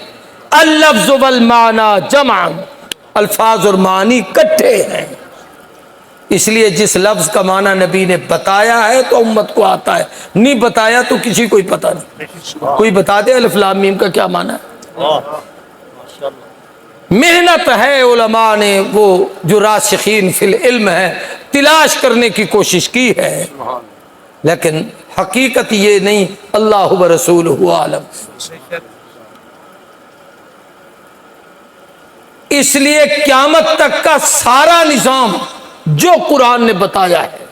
اللفظ والمعنی جمع، الفاظ اور معنی کٹھے ہیں، اس لیے جس لفظ کا معنی نبی نے بتایا ہے تو امت کو آتا ہے، نہیں بتایا تو کسی کو ہی پتہ نہیں۔ کوئی بتا دے الف لام میم کا کیا معنی ہے؟ محنت ہے علماء نے، وہ جو راسخین فی العلم ہے، تلاش کرنے کی کوشش کی ہے، لیکن حقیقت یہ نہیں، اللہ و رسولہ عالم۔ اس لیے قیامت تک کا سارا نظام جو قرآن نے بتایا ہے،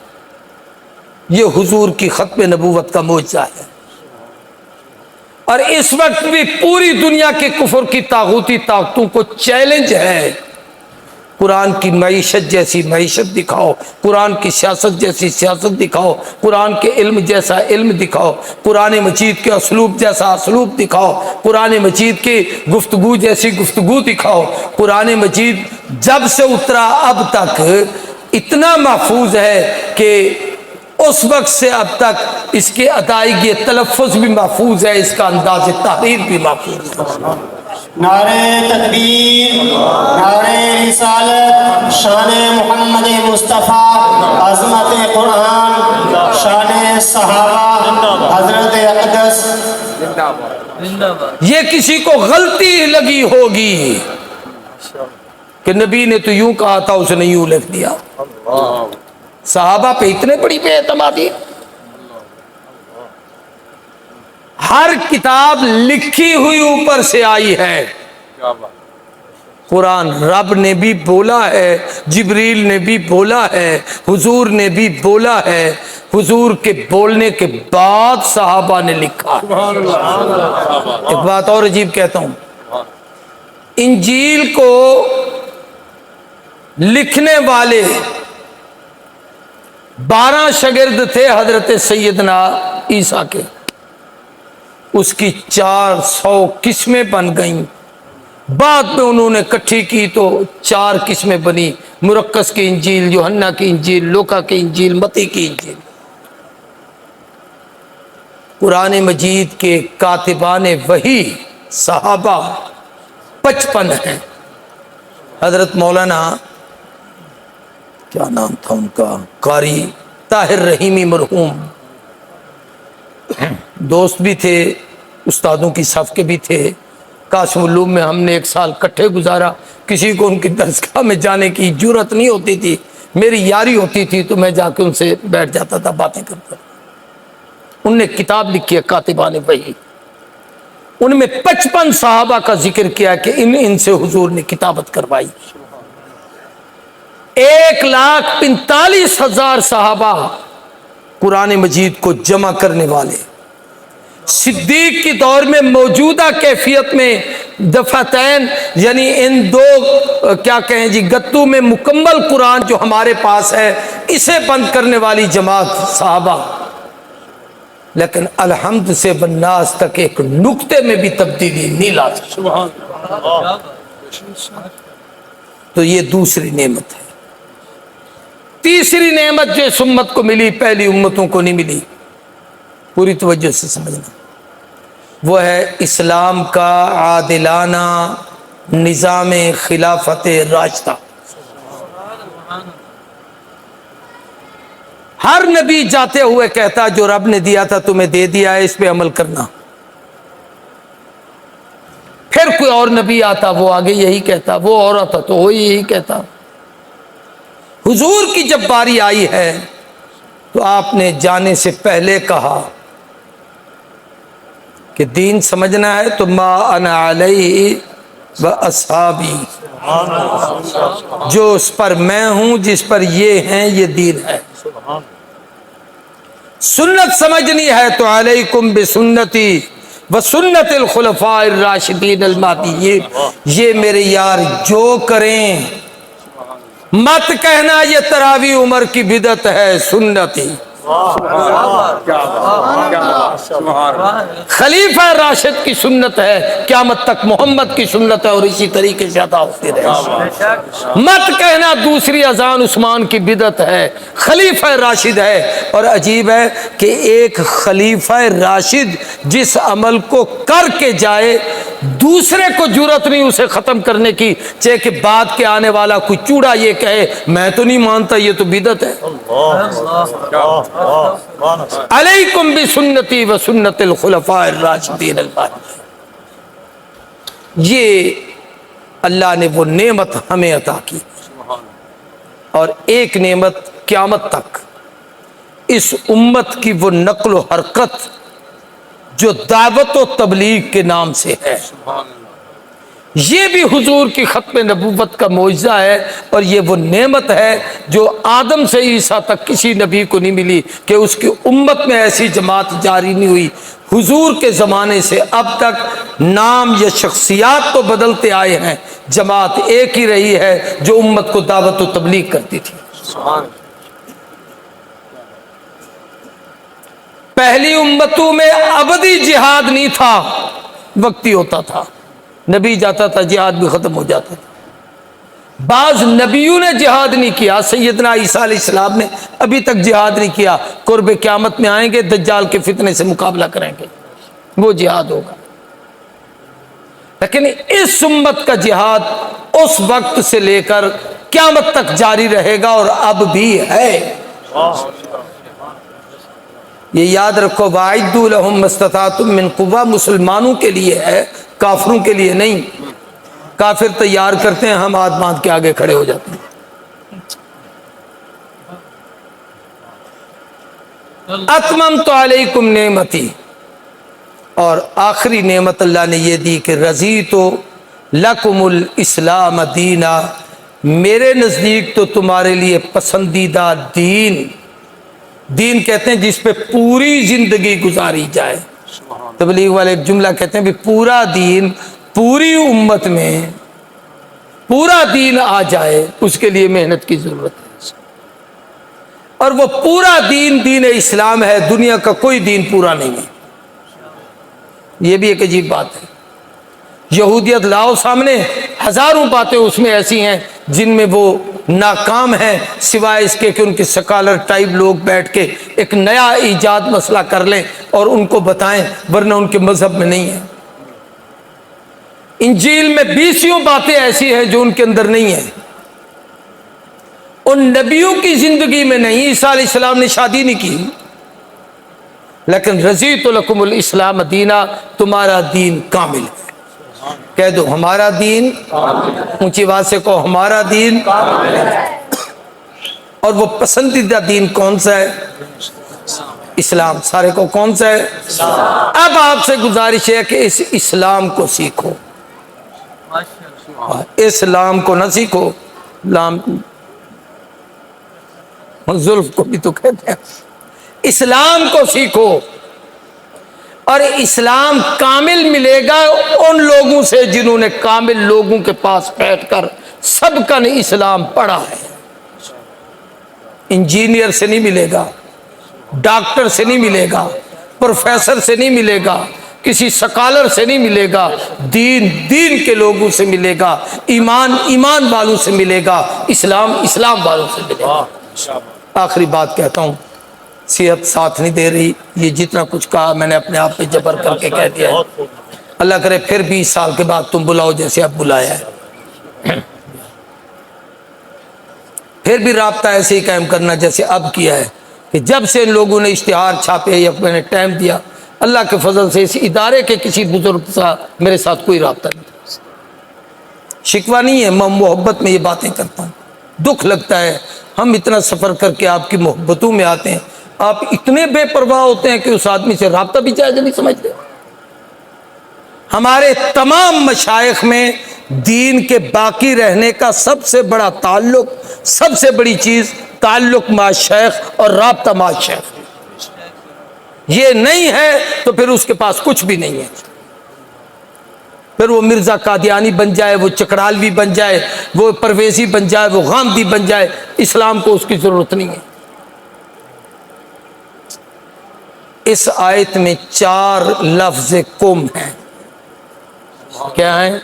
یہ حضور کی ختم نبوت کا معجزہ ہے، اور اس وقت بھی پوری دنیا کے کفر کی طاغوتی طاقتوں کو چیلنج ہے، قرآن کی معیشت جیسی معیشت دکھاؤ، قرآن کی سیاست جیسی سیاست دکھاؤ، قرآن کے علم جیسا علم دکھاؤ، قرآن مجید کے اسلوب جیسا اسلوب دکھاؤ، قرآن مجید کی گفتگو جیسی گفتگو دکھاؤ۔ قرآن مجید جب سے اترا اب تک اتنا محفوظ ہے کہ اس وقت سے اب تک اس کی ادائیگی تلفظ بھی محفوظ ہے، اس کا انداز تحریر بھی محفوظ ہے۔ نعرہ تکبیر، نعرہ رسالت، شان محمد مصطفیٰ، عظمت قرآن، شان صحابہ، حضرت اقدس۔ یہ کسی کو غلطی لگی ہوگی کہ نبی نے تو یوں کہا تھا، اس نے یوں لکھ دیا۔ صحابہ پہ اتنے بڑی بے اعتمادی، ہر کتاب لکھی ہوئی اوپر سے آئی ہے، قرآن رب نے بھی بولا ہے، جبریل نے بھی بولا ہے، حضور نے بھی بولا ہے، حضور کے بولنے کے بعد صحابہ نے لکھا ہے۔ ایک بات اور عجیب کہتا ہوں، انجیل کو لکھنے والے 12 شاگرد تھے حضرت سیدنا عیسیٰ کے، اس کی 400 قسمیں بن گئیں، بعد میں انہوں نے کٹھی کی تو 4 قسمیں بنی، مرقس کی انجیل، یوحنا کی انجیل، لوکا کی انجیل، متی کی انجیل۔ قرآن مجید کے کاتبان وحی صحابہ 55 ہیں۔ حضرت مولانا کیا نام تھا ان کا، قاری طاہر رحیمی مرحوم، دوست بھی تھے، استادوں کی صف کے بھی تھے۔ قاسم العلوم میں ہم نے 1 سال کٹھے گزارا، کسی کو ان کی درسگاہ میں جانے کی جرت نہیں ہوتی تھی، میری یاری ہوتی تھی تو میں جا کے ان سے بیٹھ جاتا تھا، باتیں کرتا تھا۔ ان نے کتاب لکھی ہے کاتبان وحی، ان میں 55 صحابہ کا ذکر کیا کہ ان سے حضور نے کتابت کروائی۔ 1,45,000 صحابہ قرآن مجید کو جمع کرنے والے۔ صدیق کی دور میں موجودہ کیفیت میں دفعتین، یعنی ان 2 کیا کہیں جی گتوں میں مکمل قرآن جو ہمارے پاس ہے، اسے بند کرنے والی جماعت صحابہ، لیکن الحمد سے بالناس تک ایک نقطے میں بھی تبدیلی نہیں لا سکتے۔ تو یہ دوسری نعمت ہے۔ تیسری نعمت جو اس امت کو ملی، پہلی امتوں کو نہیں ملی، پوری توجہ سے سمجھنا، وہ ہے اسلام کا عادلانہ نظام خلافت راشدہ۔ ہر نبی جاتے ہوئے کہتا جو رب نے دیا تھا تمہیں دے دیا ہے، اس پہ عمل کرنا۔ پھر کوئی اور نبی آتا وہ آگے یہی کہتا، وہ اور آتا تو وہ یہی کہتا۔ حضور کی جب باری آئی ہے تو آپ نے جانے سے پہلے کہا کہ دین سمجھنا ہے تو ما انا علیہ و اصحابی، جو اس پر میں ہوں، جس پر یہ ہیں، یہ دین ہے۔ سنت سمجھنی ہے تو علیکم بسنتی و سنت الخلفاء الراشدین المہدیین، یہ میرے یار جو کریں مت کہنا یہ تراویح عمر کی بدعت ہے، سنتی۔ خلیفہ راشد کی سنت ہے، قیامت تک محمد کی سنت ہے، اور اسی طریقے سے عطا ہوتی رہے۔ مت کہنا دوسری اذان عثمان کی بدعت ہے، خلیفہ راشد ہے۔ اور عجیب ہے کہ ایک خلیفہ راشد جس عمل کو کر کے جائے، دوسرے کو جرت نہیں اسے ختم کرنے کی، چاہے کہ بعد کے آنے والا کوئی چوڑا یہ کہے میں تو نہیں مانتا، یہ تو بدعت ہے۔ علیکم بسنتی و سنت الخلفاء الراشدین المہدیین۔ یہ اللہ نے وہ نعمت ہمیں عطا کی، اور ایک نعمت قیامت تک اس امت کی وہ نقل و حرکت جو دعوت و تبلیغ کے نام سے ہے، یہ بھی حضور کی ختم نبوت کا معجزہ ہے، اور یہ وہ نعمت ہے جو آدم سے عیسیٰ تک کسی نبی کو نہیں ملی کہ اس کی امت میں ایسی جماعت جاری نہیں ہوئی۔ حضور کے زمانے سے اب تک نام یا شخصیات تو بدلتے آئے ہیں، جماعت ایک ہی رہی ہے جو امت کو دعوت و تبلیغ کرتی تھی۔ پہلی امتوں میں ابدی جہاد نہیں تھا، وقتی ہوتا تھا، نبی جاتا تھا جہاد بھی ختم ہو جاتا تھا۔ بعض نبیوں نے جہاد نہیں کیا، سیدنا عیسیٰ علیہ السلام نے ابھی تک جہاد نہیں کیا، قرب قیامت میں آئیں گے دجال کے فتنے سے مقابلہ کریں گے، وہ جہاد ہوگا۔ لیکن اس امت کا جہاد اس وقت سے لے کر قیامت تک جاری رہے گا، اور اب بھی ہے۔ یہ یاد رکھو، وَأَعِدُّوا لَهُم مَّا اسْتَطَعْتُم مِّن قُوَّةٍ، مسلمانوں کے لیے ہے، کافروں کے لیے نہیں۔ کافر تیار کرتے ہیں، ہم ہاتھ باندھ کے آگے کھڑے ہو جاتے ہیں۔ اتممت علیکم نعمتی، اور آخری نعمت اللہ نے یہ دی کہ رضیت لکم الاسلام دینا، میرے نزدیک تو تمہارے لیے پسندیدہ دین، دین کہتے ہیں جس پہ پوری زندگی گزاری جائے۔ تبلیغ والے ایک جملہ کہتے ہیں بھی پورا دین، پوری امت میں پورا دین آ جائے، اس کے لیے محنت کی ضرورت ہے، اور وہ پورا دین دین اسلام ہے، دنیا کا کوئی دین پورا نہیں ہے۔ یہ بھی ایک عجیب بات ہے۔ یہودیت لاؤ سامنے، ہزاروں باتیں اس میں ایسی ہیں جن میں وہ ناکام ہیں، سوائے اس کے کہ ان کے سکالر ٹائپ لوگ بیٹھ کے ایک نیا ایجاد مسئلہ کر لیں اور ان کو بتائیں، ورنہ ان کے مذہب میں نہیں ہے۔ انجیل میں 20 باتیں ایسی ہیں جو ان کے اندر نہیں ہیں۔ ان نبیوں کی زندگی میں نہیں، عیسیٰ علیہ السلام نے شادی نہیں کی، لیکن رضیت لکم الاسلام دینا، تمہارا دین کامل ہے۔ کہہ دو ہمارا دین، اونچی آواز سے کہو ہمارا دین۔ اور وہ پسندیدہ دین کون سا ہے؟ اسلام۔ سارے کو کون سا ہے؟ اب آپ سے گزارش ہے کہ اس اسلام کو سیکھو، اسلام کو نہ سیکھو، زلف کو بھی تو کہتے ہیں، اسلام کو سیکھو۔ اور اسلام کامل ملے گا ان لوگوں سے جنہوں نے کامل لوگوں کے پاس بیٹھ کر سب کا اسلام پڑھا ہے۔ انجینئر سے نہیں ملے گا، ڈاکٹر سے نہیں ملے گا، پروفیسر سے نہیں ملے گا، کسی سکالر سے نہیں ملے گا، دین کے لوگوں سے ملے گا، ایمان والوں سے ملے گا، اسلام والوں سے ملے گا۔ آخری بات کہتا ہوں، صحت ساتھ نہیں دے رہی، یہ جتنا کچھ کہا میں نے اپنے آپ پہ جبر کر کے کہہ دیا ہے۔ اللہ کرے پھر 20 سال کے بعد تم بلاؤ جیسے اب بلایا ہے، پھر بھی رابطہ ایسے ہی قائم کرنا جیسے اب کیا ہے، کہ جب سے ان لوگوں نے اشتہار چھاپے یا میں نے ٹائم دیا، اللہ کے فضل سے اس ادارے کے کسی بزرگ کا میرے ساتھ کوئی رابطہ نہیں، شکوہ نہیں ہے، میں محبت میں یہ باتیں کرتا ہوں۔ دکھ لگتا ہے ہم اتنا سفر کر کے آپ کی محبتوں میں آتے ہیں، آپ اتنے بے پرواہ ہوتے ہیں کہ اس آدمی سے رابطہ بھی جائز نہیں سمجھتے۔ ہمارے تمام مشائخ میں دین کے باقی رہنے کا سب سے بڑا تعلق، سب سے بڑی چیز تعلق مع شیخ اور رابطہ مع شیخ، یہ نہیں ہے تو پھر اس کے پاس کچھ بھی نہیں ہے۔ پھر وہ مرزا قادیانی بن جائے، وہ چکرالوی بن جائے، وہ پرویزی بن جائے، وہ غامدی بن جائے، اسلام کو اس کی ضرورت نہیں ہے۔ اس آیت میں 4 لفظ کم ہیں، کیا ہیں؟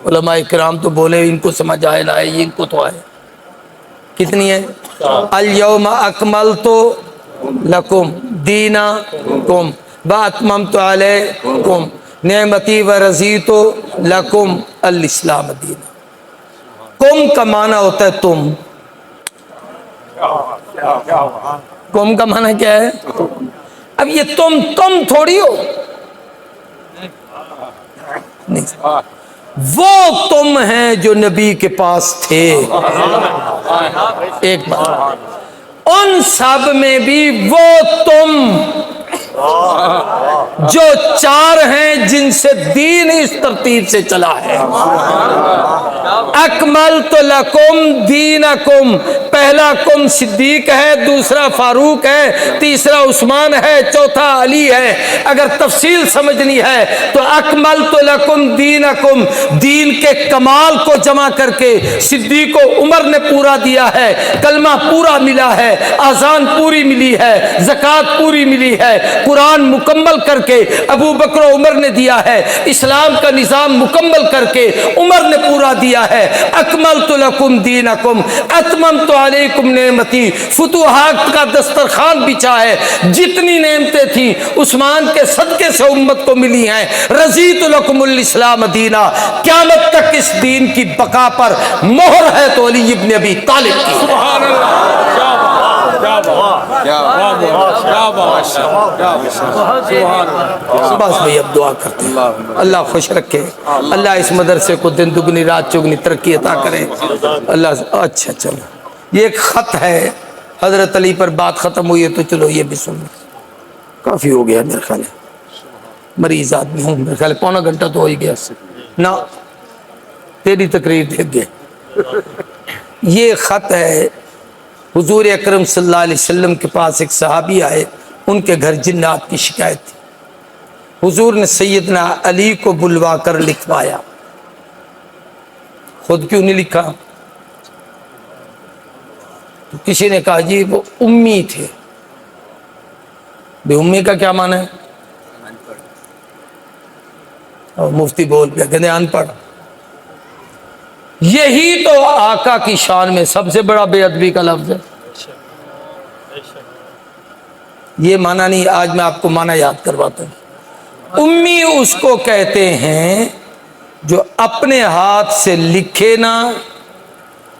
علماء کرام تو بولے ان کو سمجھ آئے نہ آئے، ان کو تو آئے۔ کتنی ہے؟ الیوم اکملت لکم دینکم واتممت علیکم نعمتی ورضیت لکم الاسلام دینا۔ کم کا معنی ہوتا ہے تم، کم کا معنی کیا ہے؟ اب یہ تم تھوڑی ہو، نہیں، وہ تم ہیں جو نبی کے پاس تھے۔ ایک بات، ان سب میں بھی وہ تم جو 4 ہیں جن سے دین اس ترتیب سے چلا ہے۔ اکملت لکم دینکم، پہلا کم صدیق ہے، دوسرا فاروق ہے، تیسرا عثمان ہے، چوتھا علی ہے۔ اگر تفصیل سمجھنی ہے تو اکملت لکم دینکم، دین کے کمال کو جمع کر کے صدیق و عمر نے پورا دیا ہے، کلمہ پورا ملا ہے، اذان پوری ملی ہے، زکوٰۃ پوری ملی ہے، قرآن مکمل کر کے ابو بکر و عمر نے دیا ہے، اسلام کا نظام مکمل کر کے عمر نے پورا دیا ہے۔ اکملت لکم دینکم اتممت علیکم نعمتی، فتوحات کا دسترخوان بچھا ہے، جتنی نعمتیں تھیں عثمان کے صدقے سے امت کو ملی ہیں۔ رضیت لکم الاسلام دینا، قیامت تک اس دین کی بقا پر مہر ہے تو علی ابن ابی طالب کی۔ سبحان بس بھائی اب دعا کرتے ہیں، اللہ خوش رکھے، اللہ اس مدرسے کو دن دگنی رات چگنی ترقی عطا کرے اللہ۔ اچھا چلو، یہ ایک خط ہے، حضرت علی پر بات ختم ہوئی ہے تو چلو یہ بھی سن لو۔ کافی ہو گیا میرے خیال ہے، مریض آدمی ہوں، میرے خیال ہے پونا گھنٹہ تو ہو ہی گیا نا، تیری تقریر دیکھ گئے۔ یہ خط ہے، حضور اکرم صلی اللہ علیہ وسلم کے پاس ایک صحابی آئے، ان کے گھر جنات کی شکایت تھی، حضور نے سیدنا علی کو بلوا کر لکھوایا، خود کیوں نہیں لکھا؟ تو کسی نے کہا جی وہ امی تھے۔ بے امی کا کیا معنی ہے؟ اور مفتی بول پہ کہتے ہیں ان پڑھ۔ یہی تو آقا کی شان میں سب سے بڑا بے ادبی کا لفظ ہے۔ یہ معنی نہیں، آج میں آپ کو معنی یاد کرواتا ہوں۔ امی اس کو کہتے ہیں جو اپنے ہاتھ سے لکھے نہ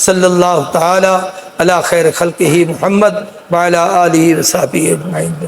صلی اللہ تعالی علی خیر خلقہ محمد وعلی آلہ وصحبہ اجمعین.